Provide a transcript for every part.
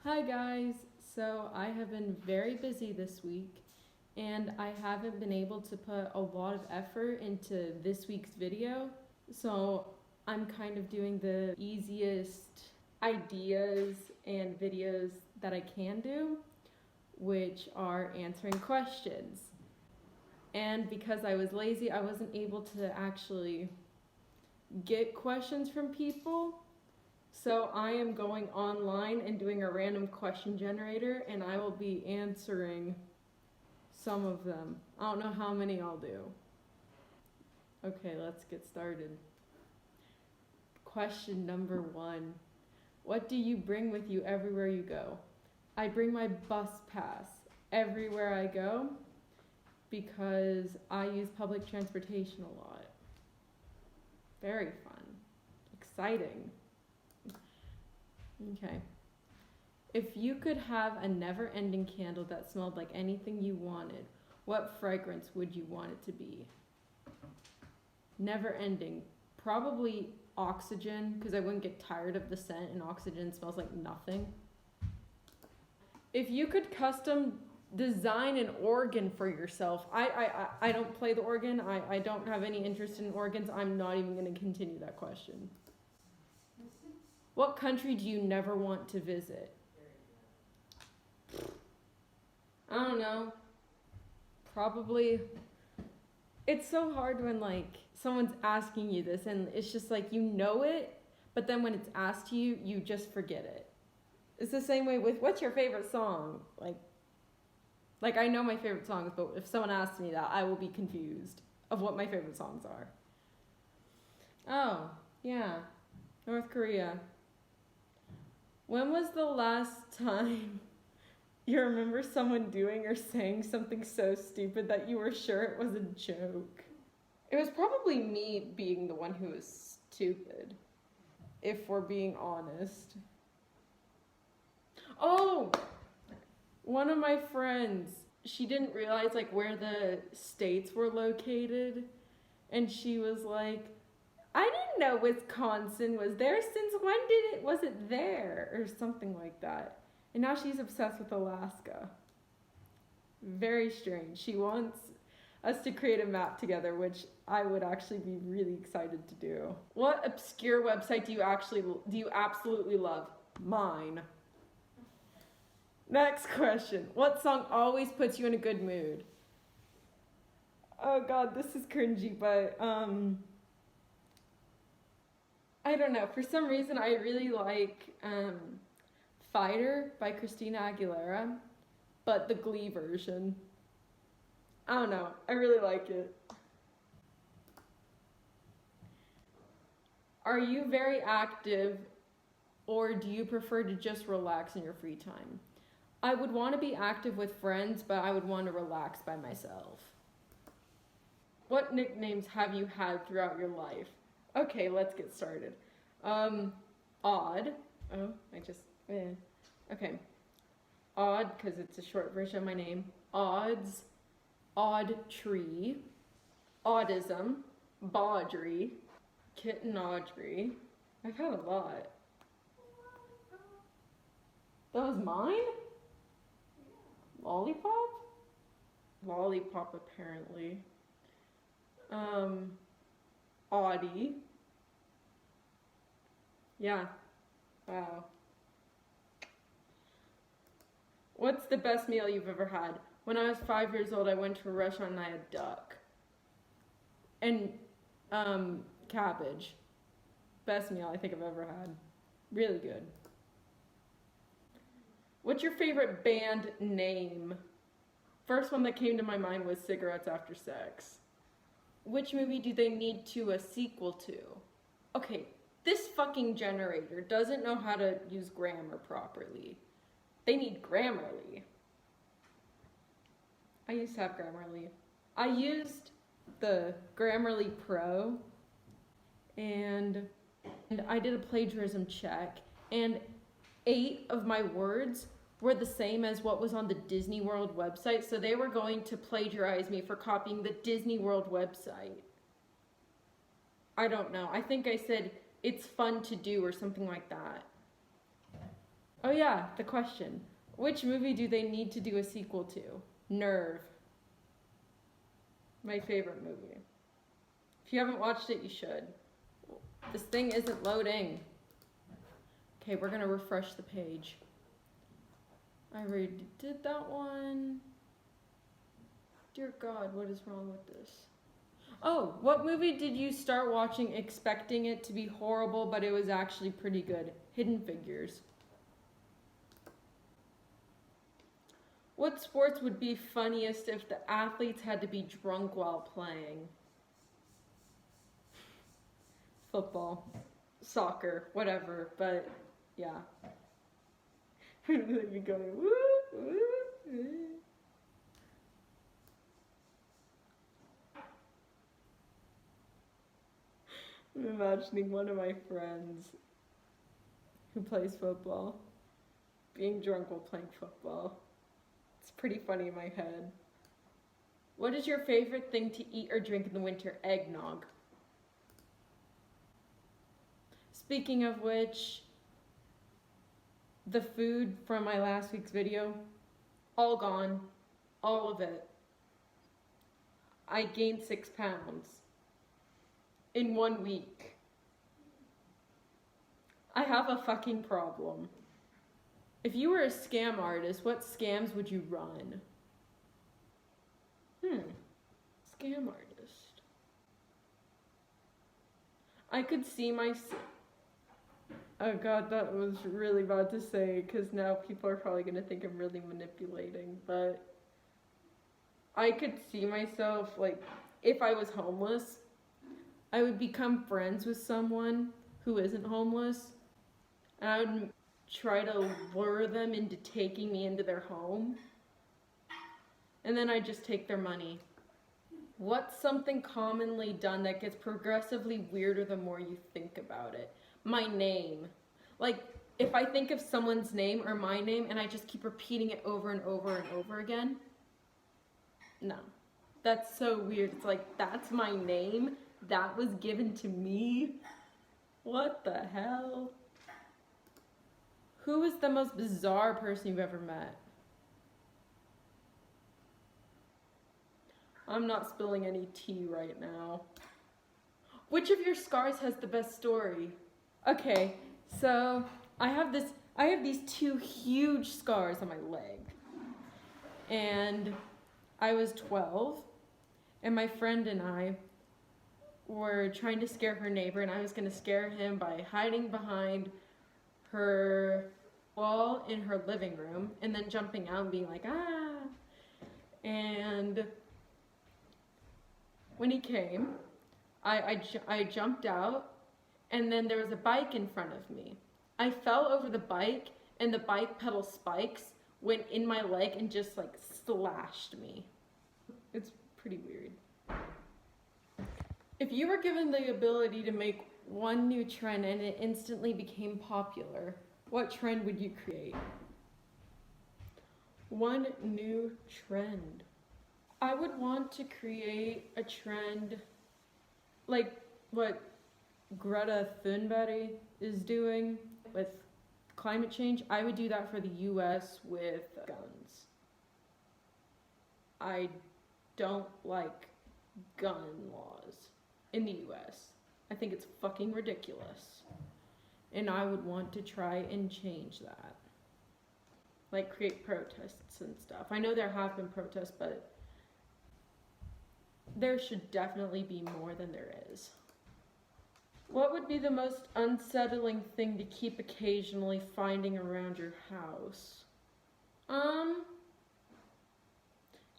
Hi guys! So I have been very busy this week and I haven't been able to put a lot of effort into this week's video. So I'm kind of doing the easiest ideas and videos that I can do, which are answering questions. And because I was lazy, I wasn't able to actually get questions from people. So I am going online and doing a random question generator, and I will be answering some of them. I don't know how many I'll do. Okay, let's get started. Question number 1. What do you bring with you everywhere you go? I bring my bus pass everywhere I go because I use public transportation a lot. Very fun. Exciting. Okay. If you could have a never-ending candle that smelled like anything you wanted, what fragrance would you want it to be? Never-ending. Probably oxygen, because I wouldn't get tired of the scent, and oxygen smells like nothing. If you could custom design an organ for yourself, I don't play the organ. I don't have any interest in organs. I'm not even going to continue that question. What country do you never want to visit? I don't know. Probably. It's so hard when someone's asking you this and it's just you know it, but then when it's asked to you, you just forget it. It's the same way with what's your favorite song? Like I know my favorite songs, but if someone asks me that, I will be confused of what my favorite songs are. Oh, yeah. North Korea. When was the last time you remember someone doing or saying something so stupid that you were sure it was a joke? It was probably me being the one who was stupid, if we're being honest. Oh! One of my friends, she didn't realize where the states were located, and she was like, I didn't know Wisconsin was there. Since when was it there? Or something like that. And now she's obsessed with Alaska. Very strange. She wants us to create a map together, which I would actually be really excited to do. What obscure website do you absolutely love? Mine. Next question. What song always puts you in a good mood? Oh god, this is cringy, but I don't know. For some reason, I really like Fighter by Christina Aguilera, but the Glee version. I don't know. I really like it. Are you very active, or do you prefer to just relax in your free time? I would want to be active with friends, but I would want to relax by myself. What nicknames have you had throughout your life? Okay, let's get started. Odd. Oh, Okay. Odd, because it's a short version of my name. Odds. Odd Tree. Autism. Baudry. Kitten Audrey. I've had a lot. That was mine? Lollipop? Lollipop, apparently. Audie. Yeah. Wow. What's the best meal you've ever had? When I was 5 years old, I went to a restaurant and I had duck. And, cabbage. Best meal I think I've ever had. Really good. What's your favorite band name? First one that came to my mind was Cigarettes After Sex. Which movie do they need a sequel to? Okay, this fucking generator doesn't know how to use grammar properly. They need Grammarly. I used to have Grammarly. I used the Grammarly Pro, and I did a plagiarism check, and 8 of my words were the same as what was on the Disney World website, so they were going to plagiarize me for copying the Disney World website. I don't know. I think I said, it's fun to do or something like that. Oh yeah, the question. Which movie do they need to do a sequel to? Nerve. My favorite movie. If you haven't watched it, you should. This thing isn't loading. Okay, we're gonna refresh the page. I already did that one. Dear God, what is wrong with this? Oh, what movie did you start watching expecting it to be horrible, but it was actually pretty good? Hidden Figures. What sports would be funniest if the athletes had to be drunk while playing? Football, soccer, whatever, but yeah. You're going, woo, woo, woo. I'm imagining one of my friends who plays football being drunk while playing football. It's pretty funny in my head. What is your favorite thing to eat or drink in the winter? Eggnog. Speaking of which, the food from my last week's video, all gone. All of it. I gained 6 pounds in 1 week. I have a fucking problem. If you were a scam artist, what scams would you run? Scam artist. I could see oh God, that was really bad to say because now people are probably gonna think I'm really manipulating, but I could see myself, like, if I was homeless, I would become friends with someone who isn't homeless, and I would try to lure them into taking me into their home, and then I'd just take their money. What's something commonly done that gets progressively weirder the more you think about it? My name. Like, if I think of someone's name or my name and I just keep repeating it over and over and over again, no. That's so weird. It's like, that's my name? That was given to me? What the hell? Who is the most bizarre person you've ever met? I'm not spilling any tea right now. Which of your scars has the best story? Okay, so I have these 2 huge scars on my leg. And I was 12, and my friend and I were trying to scare her neighbor, and I was gonna scare him by hiding behind her wall in her living room and then jumping out and being like, ah. And when he came, I jumped out, and then there was a bike in front of me. I fell over the bike, and the bike pedal spikes went in my leg and just like slashed me. It's pretty weird. If you were given the ability to make one new trend and it instantly became popular, what trend would you create? One new trend. I would want to create a trend like what Greta Thunberg is doing with climate change. I would do that for the US with guns. I don't like gun laws in the US. I think it's fucking ridiculous. And I would want to try and change that. Like create protests and stuff. I know there have been protests, but there should definitely be more than there is. What would be the most unsettling thing to keep occasionally finding around your house?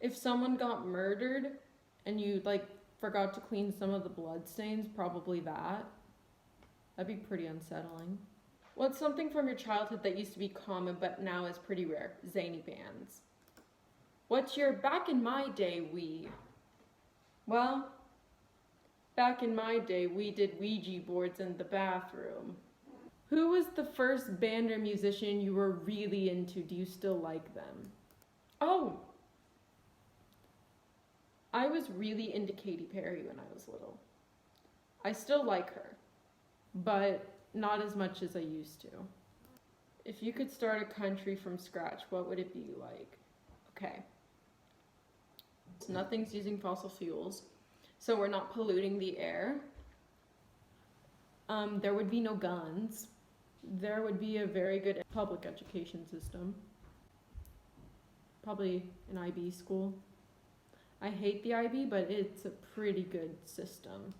If someone got murdered and you forgot to clean some of the blood stains, probably that. That'd be pretty unsettling. What's something from your childhood that used to be common but now is pretty rare? Zany bands. What's your back in my day we? Well, back in my day, we did Ouija boards in the bathroom. Who was the first band or musician you were really into? Do you still like them? Oh! I was really into Katy Perry when I was little. I still like her, but not as much as I used to. If you could start a country from scratch, what would it be like? Okay. So nothing's using fossil fuels, so we're not polluting the air. There would be no guns. There would be a very good public education system. Probably an IB school. I hate the IB, but it's a pretty good system.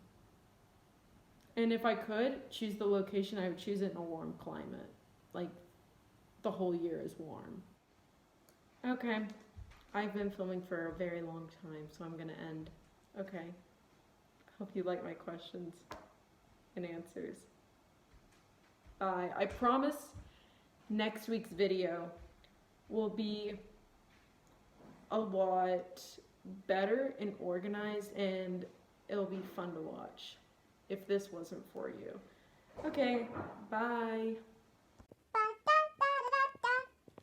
And if I could choose the location, I would choose it in a warm climate. Like, the whole year is warm. Okay. I've been filming for a very long time, so I'm gonna end. Okay. Hope you like my questions and answers. I promise next week's video will be a lot better and organized, and it'll be fun to watch if this wasn't for you. Okay, bye.